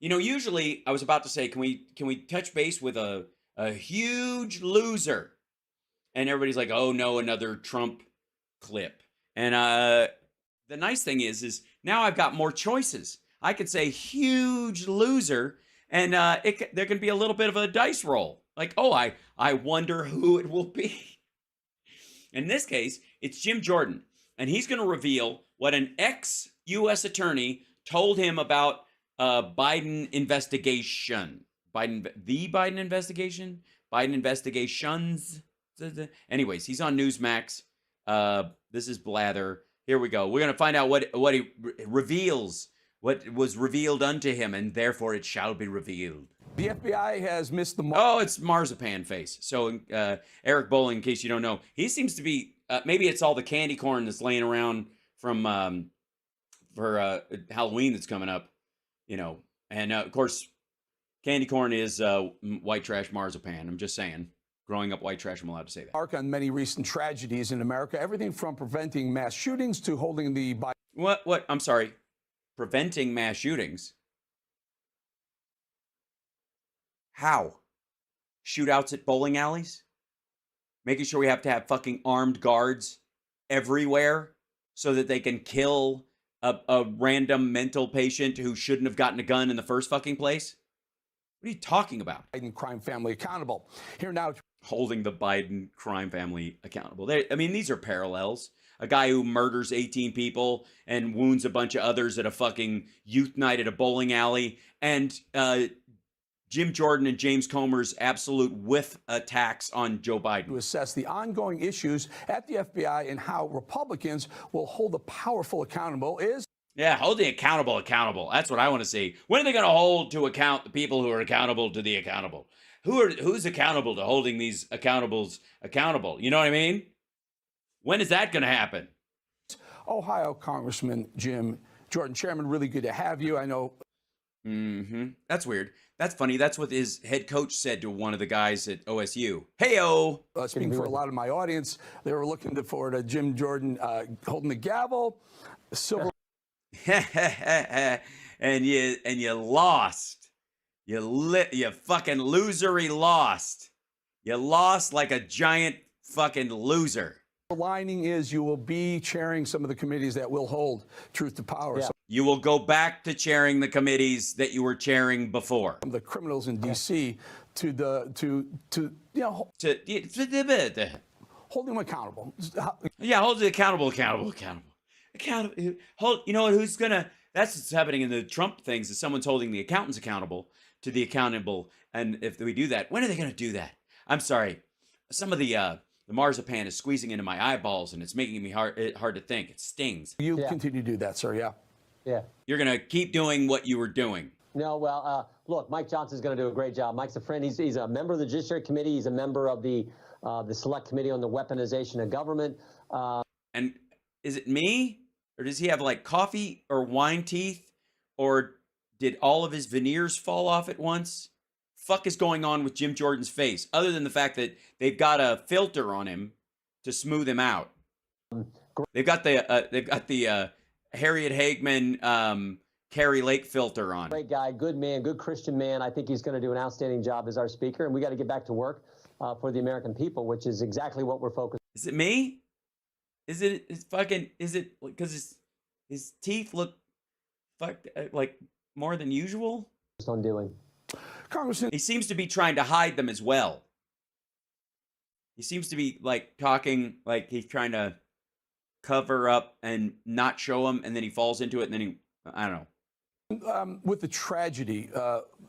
Usually I was about to say, can we touch base with a huge loser? And everybody's like, oh no, another Trump clip. And the nice thing is now I've got more choices. I could say huge loser, and there can be a little bit of a dice roll. Like, oh, I wonder who it will be. In this case, it's Jim Jordan, and he's going to reveal what an ex-U.S. attorney told him about Biden investigation. The Biden investigation? Biden investigations? Anyways, he's on Newsmax. This is Blather. Here we go. We're going to find out what he reveals, what was revealed unto him, and therefore it shall be revealed. The FBI has missed the mark. Oh, it's Marzipan Face. So Eric Bolling, in case you don't know, he seems to be, maybe it's all the candy corn that's laying around from for Halloween that's coming up, And of course, candy corn is white trash marzipan. I'm just saying. Growing up white trash, I'm allowed to say that. Mark on many recent tragedies in America, everything from preventing mass shootings to holding the... What? I'm sorry. Preventing mass shootings? How? Shootouts at bowling alleys? Making sure we have to have fucking armed guards everywhere so that they can kill a random mental patient who shouldn't have gotten a gun in the first fucking place? What are you talking about? Biden crime family accountable. Here now. Holding the Biden crime family accountable. These are parallels. A guy who murders 18 people and wounds a bunch of others at a fucking youth night at a bowling alley. And Jim Jordan and James Comer's absolute whiff attacks on Joe Biden. To assess the ongoing issues at the FBI and how Republicans will hold the powerful accountable is... Yeah, hold the accountable accountable. That's what I want to see. When are they going to hold to account the people who are accountable to the accountable? Who's accountable to holding these accountables accountable? You know what I mean? When is that going to happen? Ohio Congressman Jim Jordan, Chairman, really good to have you. I know. That's weird. That's funny. That's what his head coach said to one of the guys at OSU. Hey-o. Speaking for a lot of my audience, they were looking forward to Jim Jordan holding the gavel. Civil. and you lost. You fucking losery lost. You lost like a giant fucking loser. The lining is you will be chairing some of the committees that will hold truth to power. Yeah. So you will go back to chairing the committees that you were chairing before. the criminals in D.C. to holding them accountable. Yeah, hold the accountable. Hold. You know what? That's what's happening in the Trump things. Is someone's holding the accountants accountable to the accountable. And if we do that, when are they going to do that? I'm sorry. Some of the marzipan is squeezing into my eyeballs, and it's making me hard to think. It stings. You continue to do that, sir. Yeah. Yeah. You're going to keep doing what you were doing. No, well, look, Mike Johnson's going to do a great job. Mike's a friend. He's a member of the Judiciary Committee. He's a member of the Select Committee on the Weaponization of Government. And is it me? Or does he have like coffee or wine teeth? Or did all of his veneers fall off at once? Fuck is going on with Jim Jordan's face, other than the fact that they've got a filter on him to smooth him out. They've got the Harriet Hagman Carrie Lake filter on. Great guy, good man, good Christian man. I think he's going to do an outstanding job as our speaker, and we got to get back to work for the American people, which is exactly what we're focused on. Is it me? Is it because his teeth look like more than usual? On doing. Congressman. He seems to be trying to hide them as well. He seems to be like talking like he's trying to cover up and not show them, and then he falls into it, and then I don't know. With the tragedy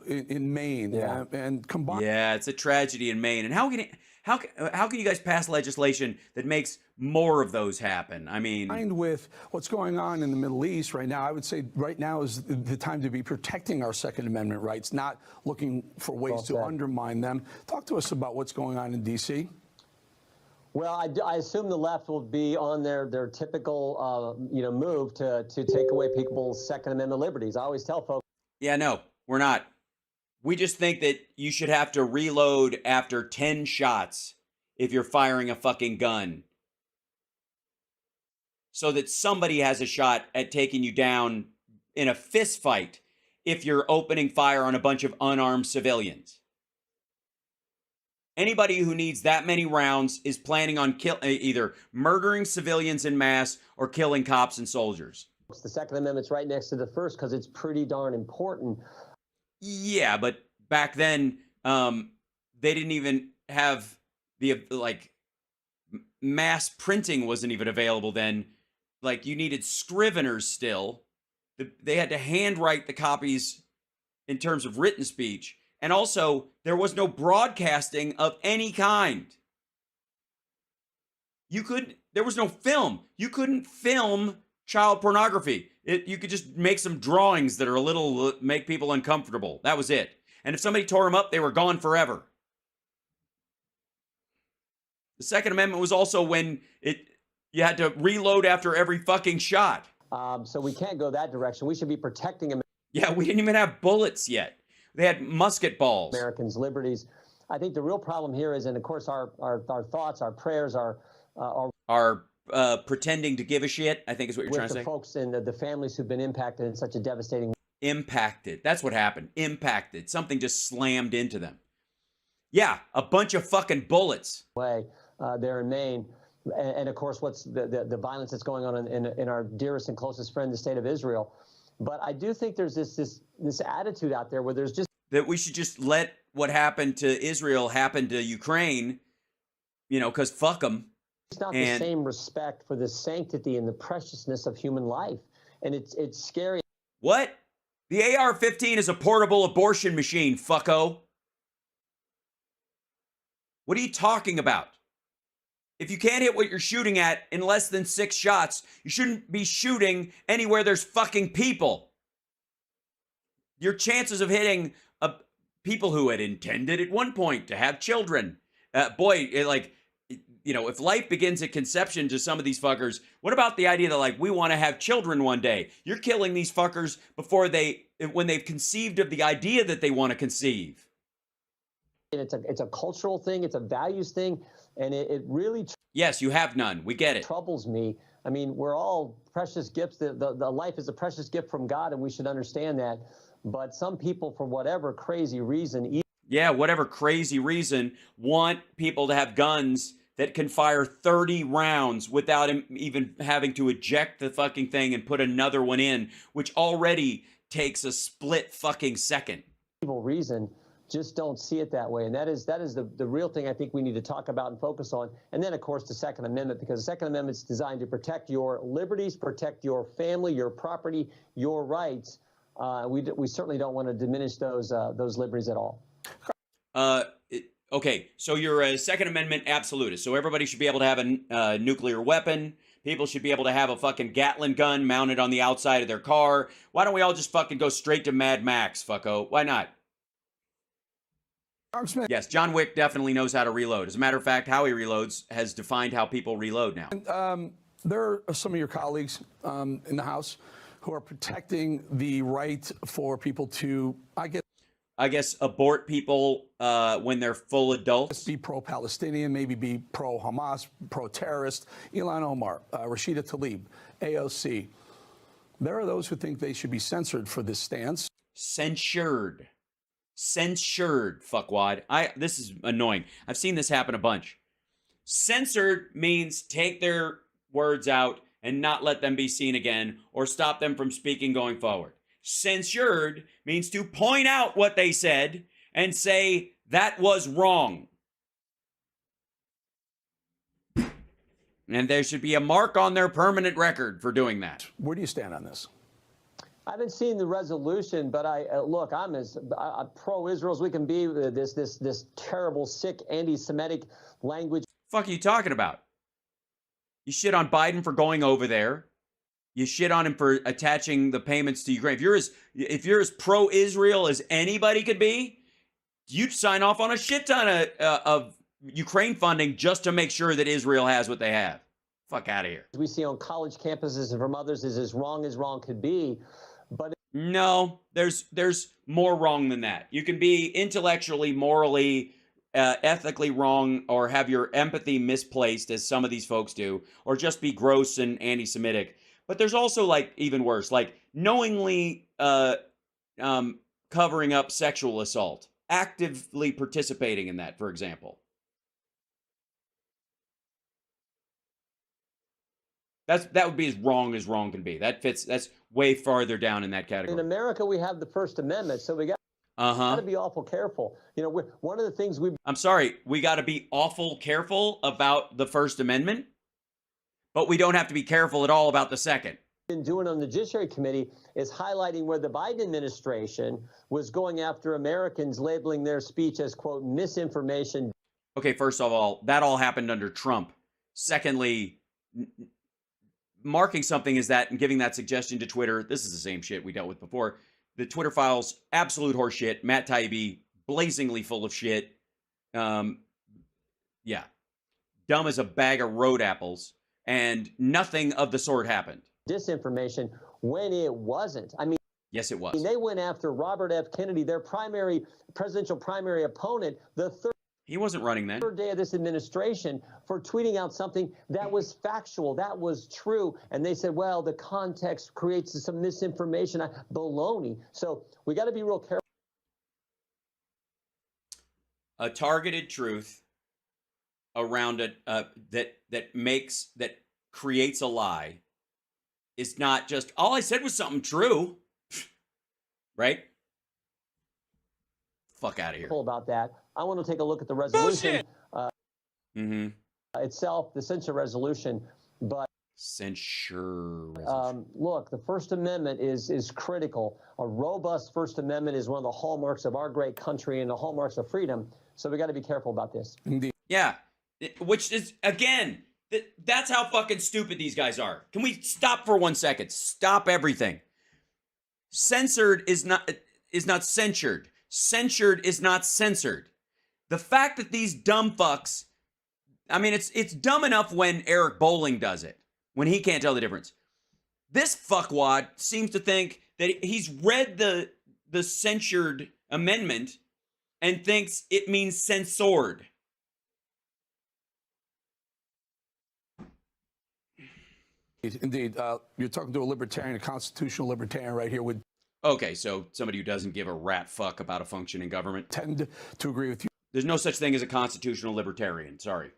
in Maine and combined. Yeah, it's a tragedy in Maine. And how can you guys pass legislation that makes more of those happen? I mean, with what's going on in the Middle East right now, I would say right now is the time to be protecting our Second Amendment rights, not looking for ways to undermine them. Talk to us about what's going on in D.C. Well, I assume the left will be on their typical move to take away people's Second Amendment liberties. I always tell folks. Yeah, no, we're not. We just think that you should have to reload after 10 shots if you're firing a fucking gun, so that somebody has a shot at taking you down in a fist fight if you're opening fire on a bunch of unarmed civilians. Anybody who needs that many rounds is planning on either murdering civilians in mass or killing cops and soldiers. The Second Amendment's right next to the First because it's pretty darn important. Yeah, but back then, they didn't even have the, like, mass printing wasn't even available then. Like, you needed scriveners still. They had to handwrite the copies in terms of written speech. And also, there was no broadcasting of any kind. There was no film. You couldn't film child pornography. You could just make some drawings that are a little, make people uncomfortable. That was it. And if somebody tore them up, they were gone forever. The Second Amendment was also when you had to reload after every fucking shot. So we can't go that direction. We should be protecting Americans. Yeah, we didn't even have bullets yet. They had musket balls. Americans' liberties. I think the real problem here is, and of course our thoughts, our prayers are pretending to give a shit, I think is what you're trying to say. With the folks and the families who've been impacted in such a devastating way. Impacted. That's what happened. Impacted. Something just slammed into them. Yeah, a bunch of fucking bullets. Way there in Maine. And of course, what's the violence that's going on in our dearest and closest friend, the state of Israel. But I do think there's this attitude out there where there's just that we should just let what happened to Israel happen to Ukraine, because fuck them. It's not the same respect for the sanctity and the preciousness of human life, and it's scary. What? The AR-15 is a portable abortion machine, fucko. What are you talking about? If you can't hit what you're shooting at in less than 6 shots, you shouldn't be shooting anywhere there's fucking people. Your chances of hitting people who had intended at one point to have children. If life begins at conception to some of these fuckers, what about the idea that, we want to have children one day? You're killing these fuckers when they've conceived of the idea that they want to conceive. And it's a cultural thing. It's a values thing. And it really yes, you have none. We get it. Troubles me. I mean, we're all precious gifts. The life is a precious gift from God, and we should understand that. But some people, for whatever crazy reason, whatever crazy reason, want people to have guns that can fire 30 rounds without even having to eject the fucking thing and put another one in, which already takes a split fucking second. Evil reason. Just don't see it that way. And that is the real thing I think we need to talk about and focus on. And then, of course, the Second Amendment, because the Second Amendment is designed to protect your liberties, protect your family, your property, your rights. We certainly don't want to diminish those liberties at all. Okay, so you're a Second Amendment absolutist. So everybody should be able to have a nuclear weapon. People should be able to have a fucking Gatling gun mounted on the outside of their car. Why don't we all just fucking go straight to Mad Max, fucko? Why not? Yes, John Wick definitely knows how to reload. As a matter of fact, how he reloads has defined how people reload now. And, there are some of your colleagues in the House who are protecting the right for people to, I guess, abort people when they're full adults. Be pro-Palestinian, maybe be pro-Hamas, pro-terrorist. Ilhan Omar, Rashida Tlaib, AOC. There are those who think they should be censored for this stance. Censured, fuckwad. This is annoying. I've seen this happen a bunch. Censored means take their words out and not let them be seen again or stop them from speaking going forward. Censured means to point out what they said and say that was wrong. And there should be a mark on their permanent record for doing that. Where do you stand on this? I haven't seen the resolution, but look, I'm as pro-Israel as we can be. This terrible, sick, anti-Semitic language. Fuck are you talking about? You shit on Biden for going over there. You shit on him for attaching the payments to Ukraine. If you're as pro-Israel as anybody could be, you'd sign off on a shit ton of Ukraine funding just to make sure that Israel has what they have. Fuck out of here. We see on college campuses and from others is as wrong could be. But no, there's more wrong than that. You can be intellectually, morally, ethically wrong, or have your empathy misplaced, as some of these folks do, or just be gross and anti-Semitic. But there's also, even worse, knowingly covering up sexual assault, actively participating in that, for example. That would be as wrong can be. That's way farther down in that category. In America, we have the First Amendment, so we got to be awful careful. You know, one of the things I'm sorry, we got to be awful careful about the First Amendment, but we don't have to be careful at all about the Second. Been doing on the Judiciary Committee is highlighting where the Biden administration was going after Americans, labeling their speech as, quote, misinformation. Okay, first of all, that all happened under Trump. Secondly, marking something as that and giving that suggestion to Twitter, this is the same shit we dealt with before. The Twitter files, absolute horseshit. Matt Taibbi, blazingly full of shit. Yeah. Dumb as a bag of road apples. And nothing of the sort happened. Disinformation when it wasn't. I mean, yes, it was. They went after Robert F. Kennedy, their presidential primary opponent, he wasn't running then. Third day of this administration, for tweeting out something that was factual, that was true. And they said, well, the context creates some misinformation. Baloney. So we got to be real careful. A targeted truth around it that creates a lie is not just, all I said was something true. Right? Fuck out of here. About that. I want to take a look at the resolution itself, the censure resolution. But censure resolution. Look, the First Amendment is critical. A robust First Amendment is one of the hallmarks of our great country and the hallmarks of freedom. So we got to be careful about this. Indeed. Yeah, which is, again, that's how fucking stupid these guys are. Can we stop for 1 second? Stop everything. Censored is not censured. Censured is not censored. The fact that these dumb fucks, I mean, it's dumb enough when Eric Bolling does it, when he can't tell the difference. This fuckwad seems to think that he's read the censured amendment and thinks it means censored. Indeed. You're talking to a libertarian, a constitutional libertarian right here with... Okay, so somebody who doesn't give a rat fuck about a functioning government. Tend to agree with you. There's no such thing as a constitutional libertarian. Sorry.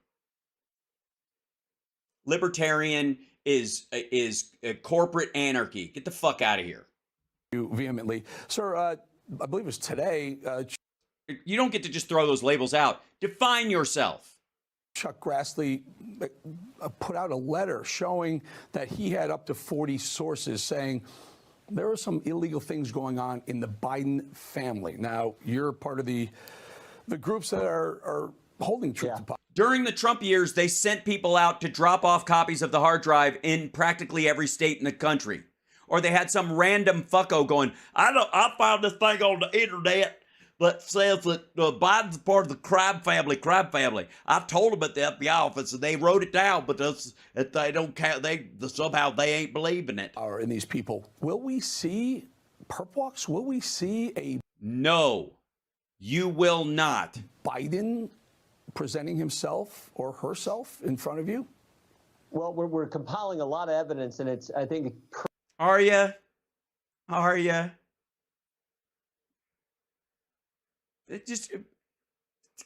Libertarian is a corporate anarchy. Get the fuck out of here. You vehemently. Sir, I believe it was today... you don't get to just throw those labels out. Define yourself. Chuck Grassley put out a letter showing that he had up to 40 sources saying there are some illegal things going on in the Biden family. Now, you're part of the groups that are holding truth to power. During the Trump years, they sent people out to drop off copies of the hard drive in practically every state in the country. Or they had some random fucko going, I found this thing on the internet that says that Biden's part of the crime family. I told them at the FBI office, and they wrote it down, but they don't count. Somehow they ain't believing it. In these people, will we see perp walks? Will we see a... No, you will not. Biden presenting himself or herself in front of you? Well, we're compiling a lot of evidence, and it's, I think... Are you? Are you? Just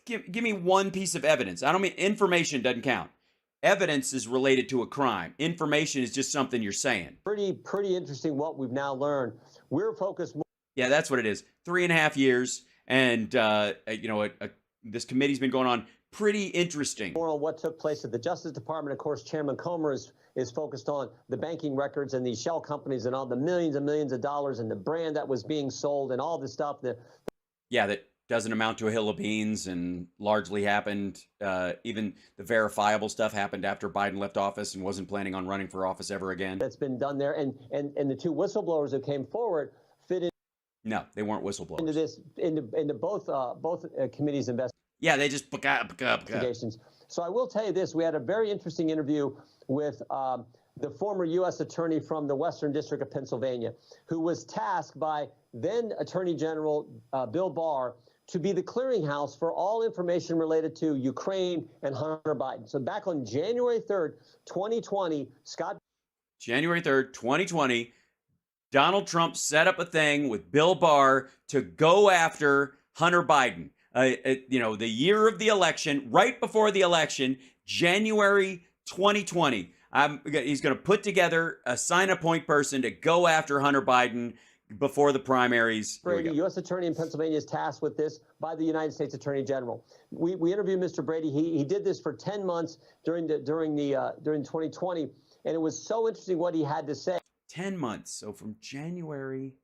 give me one piece of evidence. I don't mean information doesn't count. Evidence is related to a crime. Information is just something you're saying. Pretty interesting what we've now learned. We're focused more. Yeah, that's what it is. 3.5 years, and this committee's been going on. Pretty interesting. More on what took place at the Justice Department. Of course, Chairman Comer is focused on the banking records and these shell companies and all the millions and millions of dollars and the brand that was being sold and all this stuff. Yeah, that doesn't amount to a hill of beans and largely happened. Even the verifiable stuff happened after Biden left office and wasn't planning on running for office ever again. That's been done there. And the two whistleblowers who came forward fit in. No, they weren't whistleblowers. Into this, into both committees' investigations. Yeah, they just investigations. So I will tell you this: we had a very interesting interview with the former U.S. attorney from the Western District of Pennsylvania, who was tasked by then Attorney General Bill Barr to be the clearinghouse for all information related to Ukraine and Hunter Biden. So back on January 3rd, 2020, January 3rd, 2020, Donald Trump set up a thing with Bill Barr to go after Hunter Biden. The year of the election, right before the election, January 2020. He's going to put together a sign-a-point person to go after Hunter Biden before the primaries. Brady, U.S. Attorney in Pennsylvania, is tasked with this by the United States Attorney General. We interviewed Mr. Brady. He did this for 10 months during 2020, and it was so interesting what he had to say. 10 months. So from January,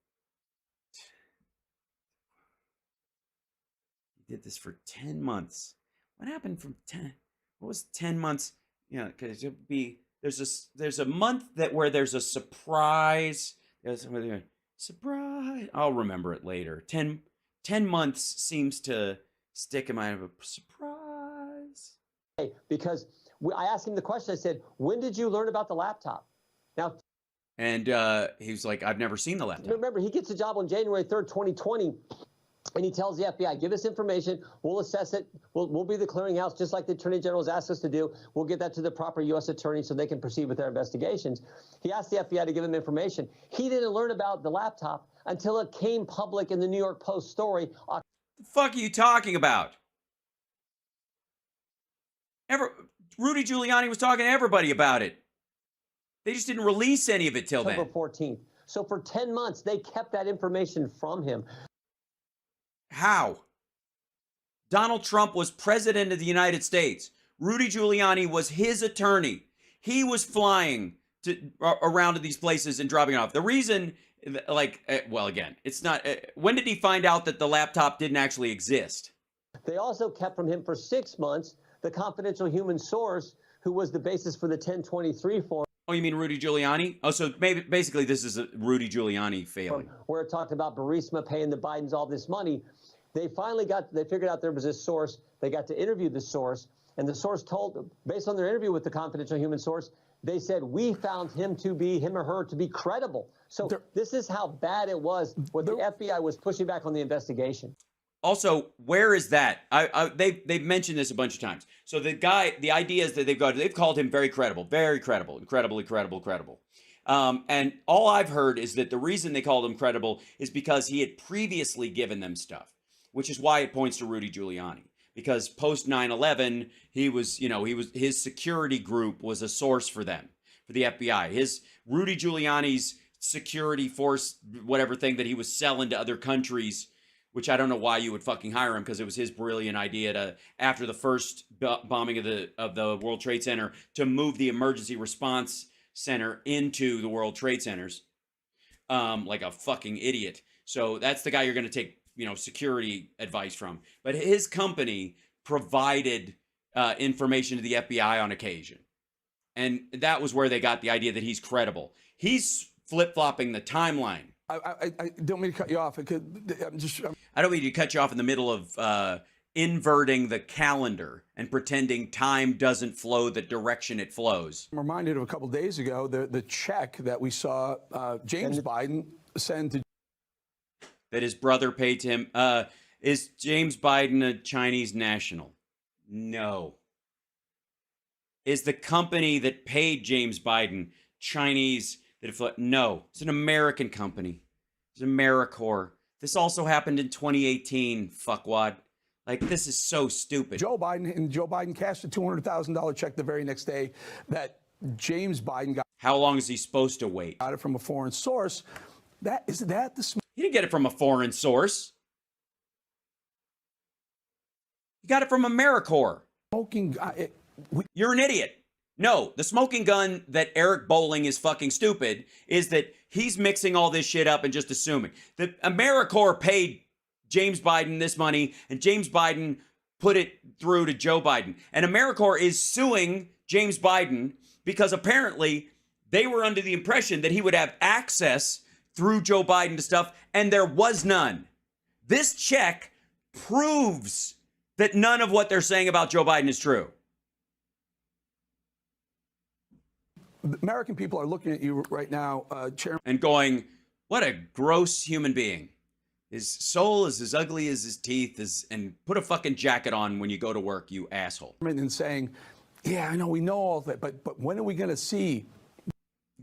he did this for 10 months. What happened from 10? What was 10 months? Because it'd be there's a month where there's a surprise. Surprise. I'll remember it later. 10 months seems to stick in my head. Surprise. Because I asked him the question. I said, "When did you learn about the laptop?" Now. And he was like, "I've never seen the laptop." Remember, he gets a job on January 3rd, 2020. And he tells the FBI, give us information, we'll assess it, we'll be the clearinghouse, just like the Attorney General has asked us to do. We'll get that to the proper U.S. attorney so they can proceed with their investigations. He asked the FBI to give him information. He didn't learn about the laptop until it came public in the New York Post story. The fuck are you talking about? Rudy Giuliani was talking to everybody about it. They just didn't release any of it till then. October 14th. So for 10 months, they kept that information from him. How? Donald Trump was president of the United States. Rudy Giuliani was his attorney. He was flying around to these places and dropping it off. The reason, again, it's not. When did he find out that the laptop didn't actually exist? They also kept from him for 6 months the confidential human source who was the basis for the 1023 form. Oh, you mean Rudy Giuliani? Oh, so basically this is a Rudy Giuliani failing. Where it talked about Burisma paying the Bidens all this money. They figured out there was this source. They got to interview the source, and the source told, based on their interview with the confidential human source, they said, we found him or her to be credible. So this is how bad it was, what the FBI was pushing back on the investigation. Also, where is that? They've mentioned this a bunch of times. So the idea is that they've called him very credible, incredibly credible. And all I've heard is that the reason they called him credible is because he had previously given them stuff, which is why it points to Rudy Giuliani. Because post 9/11, his security group was a source for them, for the FBI. Rudy Giuliani's security force, whatever thing that he was selling to other countries, which I don't know why you would fucking hire him, because it was his brilliant idea to, after the first bombing of the World Trade Center, to move the emergency response center into the World Trade Centers, like a fucking idiot. So that's the guy you're going to take, security advice from. But his company provided information to the FBI on occasion, and that was where they got the idea that he's credible. He's flip-flopping the timeline. I don't mean to cut you off. I don't mean to cut you off in the middle of inverting the calendar and pretending time doesn't flow the direction it flows. I'm reminded of a couple of days ago, the check that we saw James Biden send to. That his brother paid to him. Is James Biden a Chinese national? No. Is the company that paid James Biden Chinese? No, it's an American company. It's AmeriCorps. This also happened in 2018, fuckwad. Like, this is so stupid. Joe Biden cashed a $200,000 check the very next day that James Biden got. How long is he supposed to wait? Got it from a foreign source. He didn't get it from a foreign source. He got it from AmeriCorps. You're an idiot. No, the smoking gun that Eric Bolling is fucking stupid is that he's mixing all this shit up and just assuming that AmeriCorps paid James Biden this money and James Biden put it through to Joe Biden. And AmeriCorps is suing James Biden because apparently they were under the impression that he would have access through Joe Biden to stuff, and there was none. This check proves that none of what they're saying about Joe Biden is true. American people are looking at you right now, Chairman. And going, what a gross human being. His soul is as ugly as his teeth, and put a fucking jacket on when you go to work, you asshole. And saying, yeah, I know, we know all that, but when are we going to see?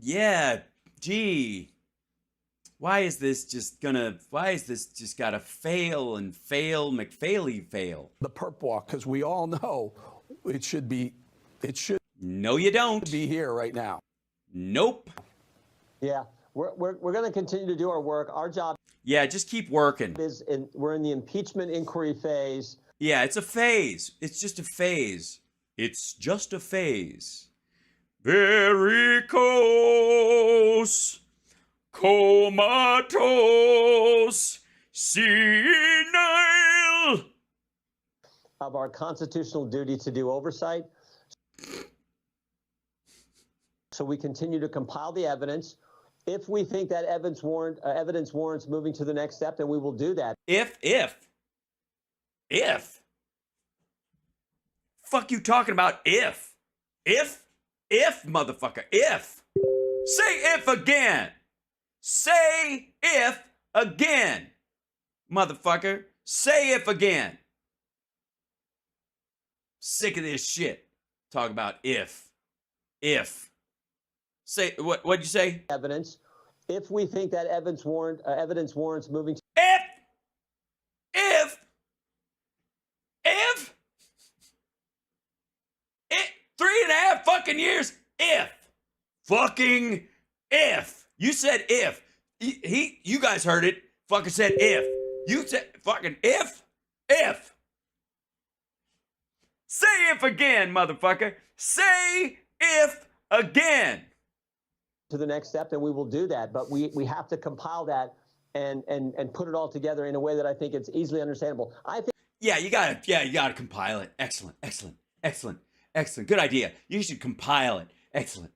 Yeah, gee. Why is this just gotta fail and fail, McFailey fail? The perp walk, because we all know it should No, you don't. be here right now. Nope. Yeah, we're going to continue to do our work. Our job Yeah, just keep working. we're in the impeachment inquiry phase. Yeah, it's a phase. It's just a phase. It's just a phase. Varicose, comatose, senile. Of our constitutional duty to do oversight. So we continue to compile the evidence. If we think that evidence warrants moving to the next step, then we will do that. If. Fuck you talking about if, motherfucker, if. Say if again. Say if again, motherfucker. Say if again. Sick of this shit. Talk about if. Say, what'd you say? Evidence. If we think that evidence warrants moving to If 3.5 fucking years. If you said if. You guys heard it. Fucking said if. You said fucking if. Say if again, motherfucker. Say if again. to the next step, then we will do that. But we have to compile that and put it all together in a way that I think it's easily understandable. I think. Yeah, you gotta compile it. Excellent. Good idea. You should compile it. Excellent.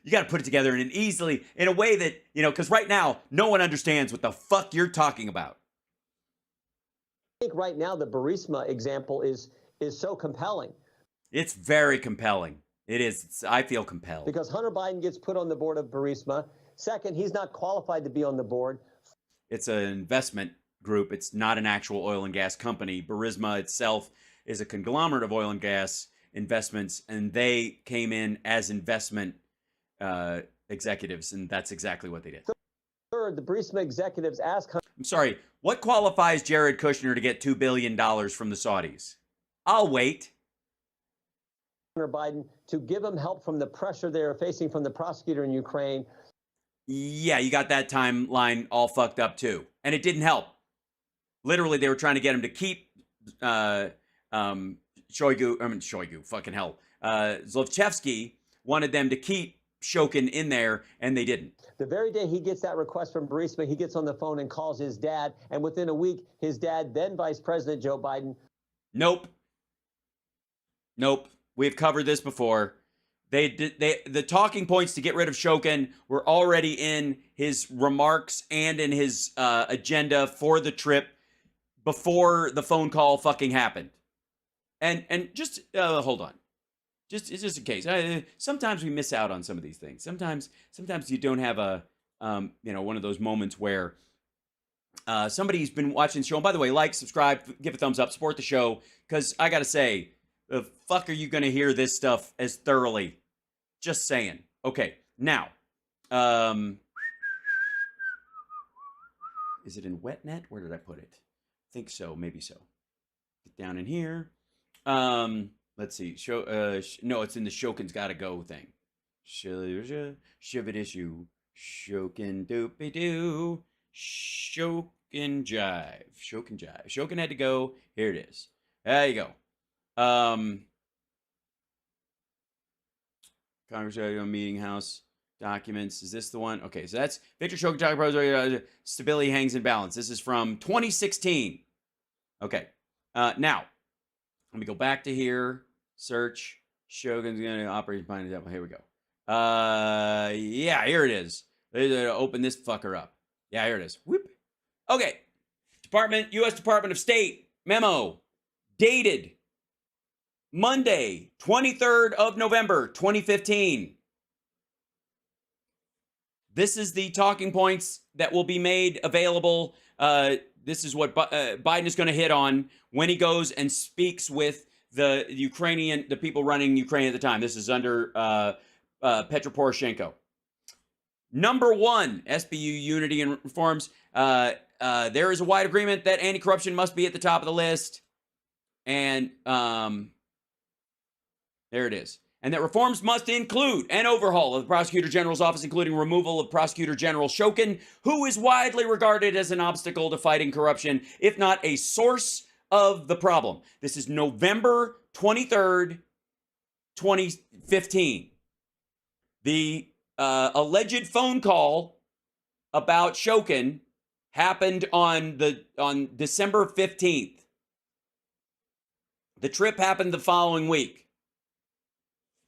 You got to put it together in a way that, because right now, no one understands what the fuck you're talking about. I think right now the Burisma example is so compelling. It's very compelling. It is. I feel compelled. Because Hunter Biden gets put on the board of Burisma. Second, he's not qualified to be on the board. It's an investment group. It's not an actual oil and gas company. Burisma itself is a conglomerate of oil and gas investments, and they came in as investment executives, and that's exactly what they did. Third, the Burisma executives asked Hunter. I'm sorry, what qualifies Jared Kushner to get $2 billion from the Saudis? I'll wait. Biden to give him help from the pressure they are facing from the prosecutor in Ukraine. Yeah, you got that timeline all fucked up too. And it didn't help. Literally, they were trying to get him to keep Zlochevsky wanted them to keep Shokin in there, and they didn't. The very day he gets that request from Burisma, he gets on the phone and calls his dad, and within a week, his dad, then Vice President Joe Biden. Nope. We've covered this before. The talking points to get rid of Shokin were already in his remarks and in his agenda for the trip before the phone call fucking happened. And just hold on. It's just in case. Sometimes we miss out on some of these things. Sometimes you don't have a one of those moments where somebody's been watching the show. And by the way, like, subscribe, give a thumbs up, support the show, because I gotta say, the fuck are you gonna hear this stuff as thoroughly? Just saying. Okay, now, is it in WetNet? Where did I put it? I think so, maybe so. Get down in here. Let's see. No, it's in the Shokin's Gotta Go thing. Shiv it issue. Shokin doopy doo. Shokin jive. Shokin had to go. Here it is. There you go. Congress Meeting House documents. Is this the one? Okay, so that's Victor Shokin. Stability hangs in balance. This is from 2016. Okay. Now, let me go back to here. Search. Shogun's going to operate behind the devil. Here we go. Yeah, here it is. Open this fucker up. Yeah, here it is. Whoop. Okay. U.S. Department of State memo dated Monday, 23rd of November, 2015. This is the talking points that will be made available. This is what Biden is going to hit on when he goes and speaks with the people running Ukraine at the time. This is under Petro Poroshenko. Number one, SBU unity and reforms. There is a wide agreement that anti-corruption must be at the top of the list. And there it is. And that reforms must include an overhaul of the Prosecutor General's office, including removal of Prosecutor General Shokin, who is widely regarded as an obstacle to fighting corruption, if not a source of the problem. This is November 23rd, 2015. The alleged phone call about Shokin happened on December 15th. The trip happened the following week.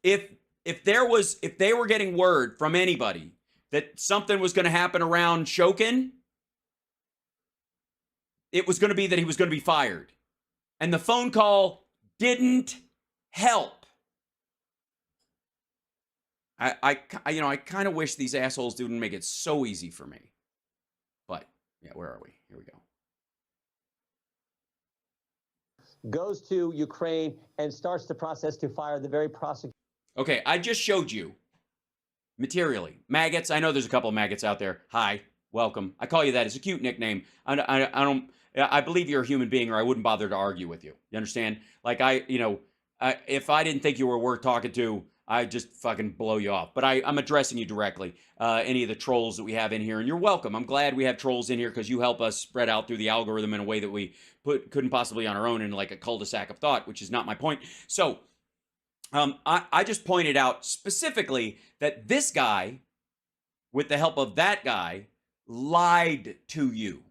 If they were getting word from anybody that something was going to happen around Shokin, it was going to be that he was going to be fired. And the phone call didn't help. I kind of wish these assholes didn't make it so easy for me. But yeah, where are we? Here we go. Goes to Ukraine and starts the process to fire the very prosecutor. Okay, I just showed you materially. Maggots, I know there's a couple of maggots out there. Hi, welcome. I call you that. It's a cute nickname. I believe you're a human being, or I wouldn't bother to argue with you. You understand? Like, if I didn't think you were worth talking to, I'd just fucking blow you off. But I'm addressing you directly. Any of the trolls that we have in here, and you're welcome. I'm glad we have trolls in here because you help us spread out through the algorithm in a way that we couldn't possibly on our own in like a cul-de-sac of thought, which is not my point. So, I just pointed out specifically that this guy, with the help of that guy, lied to you.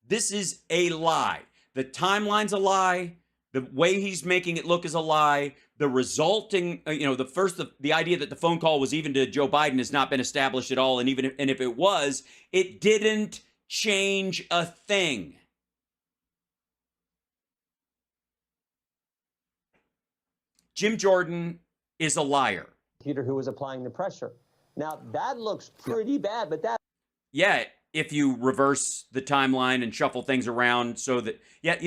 This is a lie. The timeline's a lie. The way he's making it look is a lie. The resulting, the idea that the phone call was even to Joe Biden has not been established at all. And if it was, it didn't change a thing. Jim Jordan is a liar. Who was applying the pressure. Now, that looks pretty bad, but that... Yeah, if you reverse the timeline and shuffle things around so that... Yeah,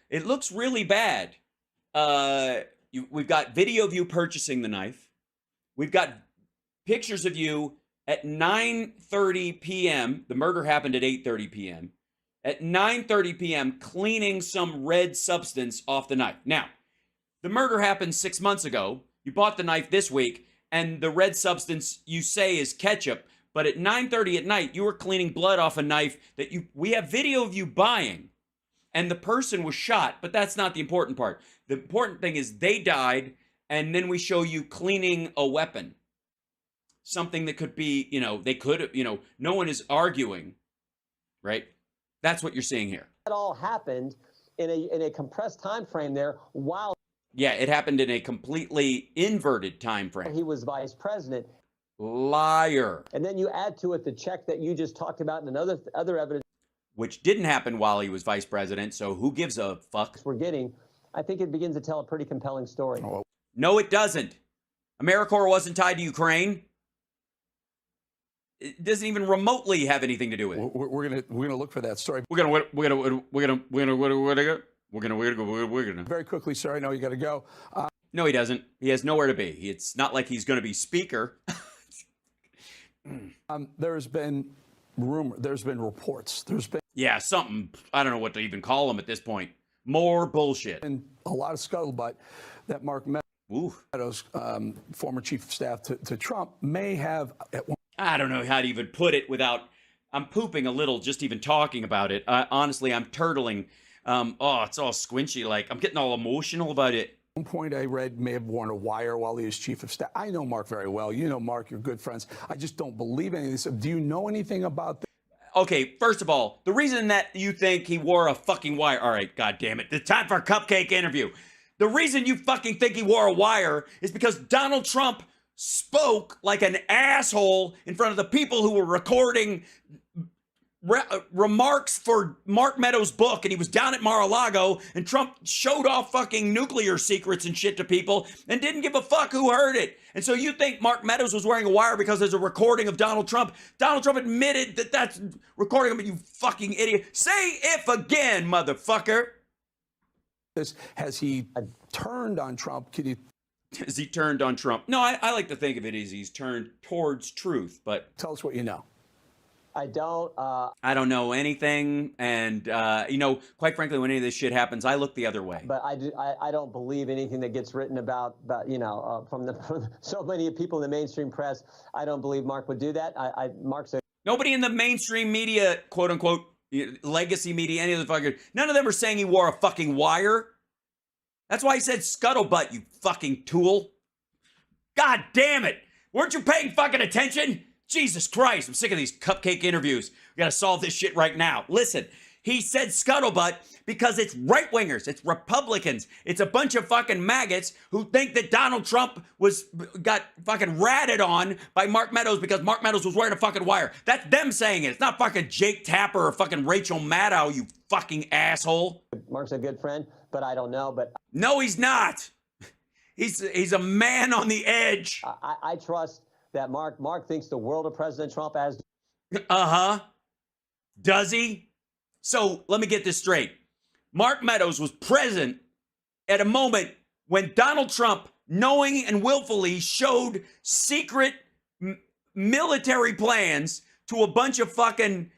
it looks really bad. We've got video of you purchasing the knife. We've got pictures of you at 9:30 p.m. The murder happened at 8:30 p.m. At 9:30 p.m., cleaning some red substance off the knife. Now, the murder happened 6 months ago. You bought the knife this week, and the red substance you say is ketchup. But at 9:30 at night, you were cleaning blood off a knife that we have video of you buying, and the person was shot. But that's not the important part. The important thing is they died, and then we show you cleaning a weapon. Something that could be, they could have, no one is arguing, right? That's what you're seeing here. That all happened in a compressed time frame there while... Yeah, it happened in a completely inverted time frame. He was vice president. Liar. And then you add to it the check that you just talked about and other evidence. Which didn't happen while he was vice president, so who gives a fuck? We're getting, I think it begins to tell a pretty compelling story. Oh. No, it doesn't. AmeriCorps wasn't tied to Ukraine. It doesn't even remotely have anything to do with it. We're gonna look for that story. We're gonna. Very quickly, sir. I know you got to go. No, he doesn't. He has nowhere to be. It's not like he's going to be speaker. There's been rumor. There's been reports. There's been something. I don't know what to even call them at this point. More bullshit. And a lot of scuttlebutt that Mark Meadows, former chief of staff to Trump, may have. I don't know how to even put it without. I'm pooping a little just even talking about it. Honestly, I'm turtling. It's all squinchy. Like, I'm getting all emotional about it. At one point I read may have worn a wire while he was chief of staff. I know Mark very well. You know Mark, you're good friends. I just don't believe any of this. Do you know anything about this? Okay, first of all, the reason that you think he wore a fucking wire... All right, God damn it. It's time for a cupcake interview. The reason you fucking think he wore a wire is because Donald Trump spoke like an asshole in front of the people who were recording remarks for Mark Meadows' book, and he was down at Mar-a-Lago, and Trump showed off fucking nuclear secrets and shit to people and didn't give a fuck who heard it. And so you think Mark Meadows was wearing a wire because there's a recording of Donald Trump. Donald Trump admitted that that's recording him, you fucking idiot. Say if again, motherfucker. Has he turned on Trump? Can you... Has he turned on Trump? No, I like to think of it as he's turned towards truth, but Tell us what you know. I don't. I don't know anything. And, quite frankly, when any of this shit happens, I look the other way. But I don't believe anything that gets written about from so many people in the mainstream press. I don't believe Mark would do that. Mark's a Nobody in the mainstream media, quote unquote, legacy media, any of the fuckers, none of them are saying he wore a fucking wire. That's why he said scuttlebutt, you fucking tool. God damn it. Weren't you paying fucking attention? Jesus Christ, I'm sick of these cupcake interviews. We gotta solve this shit right now. Listen, he said scuttlebutt because it's right-wingers, it's Republicans, it's a bunch of fucking maggots who think that Donald Trump got fucking ratted on by Mark Meadows because Mark Meadows was wearing a fucking wire. That's them saying it. It's not fucking Jake Tapper or fucking Rachel Maddow, you fucking asshole. Mark's a good friend, but I don't know. But no, he's not. He's a man on the edge. I trust that Mark thinks the world of President Trump as. Uh-huh. Does he? So let me get this straight. Mark Meadows was present at a moment when Donald Trump, knowing and willfully, showed secret military plans to a bunch of fucking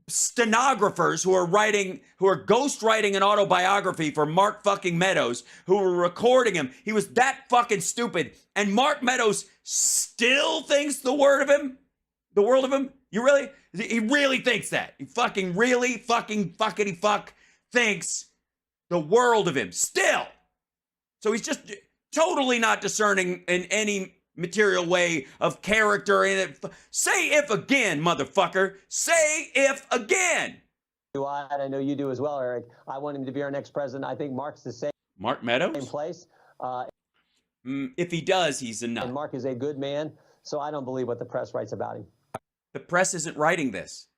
stenographers who are ghostwriting an autobiography for Mark fucking Meadows, who were recording him. He was that fucking stupid. And Mark Meadows still thinks the world of him? He really thinks that. He fucking really fucking fuckity fuck thinks the world of him still. So he's just totally not discerning in any material way of character in it. Say if again, motherfucker. Say if again. I know you do as well, Eric. I want him to be our next president. I think Mark's the same. Mark Meadows? Same place. If he does, he's a nut. And Mark is a good man, so I don't believe what the press writes about him. The press isn't writing this.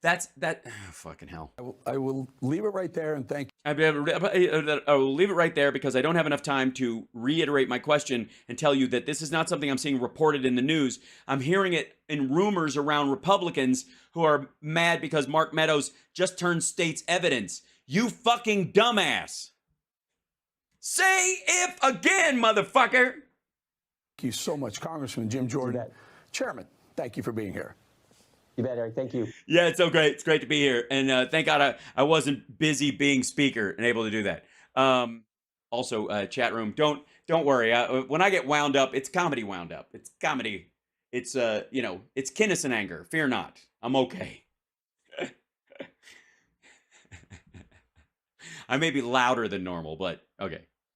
Fucking hell. I will leave it right there and thank I will leave it right there because I don't have enough time to reiterate my question and tell you that this is not something I'm seeing reported in the news. I'm hearing it in rumors around Republicans who are mad because Mark Meadows just turned state's evidence. You fucking dumbass. Say if again, motherfucker. you so much, Congressman Jim Jordan. Chairman, thank you for being here. You bet, Eric. Thank you. Yeah, it's so great. It's great to be here. And thank God I wasn't busy being speaker and able to do that. Also, chat room, don't worry. When I get wound up, it's comedy wound up. It's comedy. It's, it's Kinnison anger. Fear not. I'm okay. I may be louder than normal, but okay.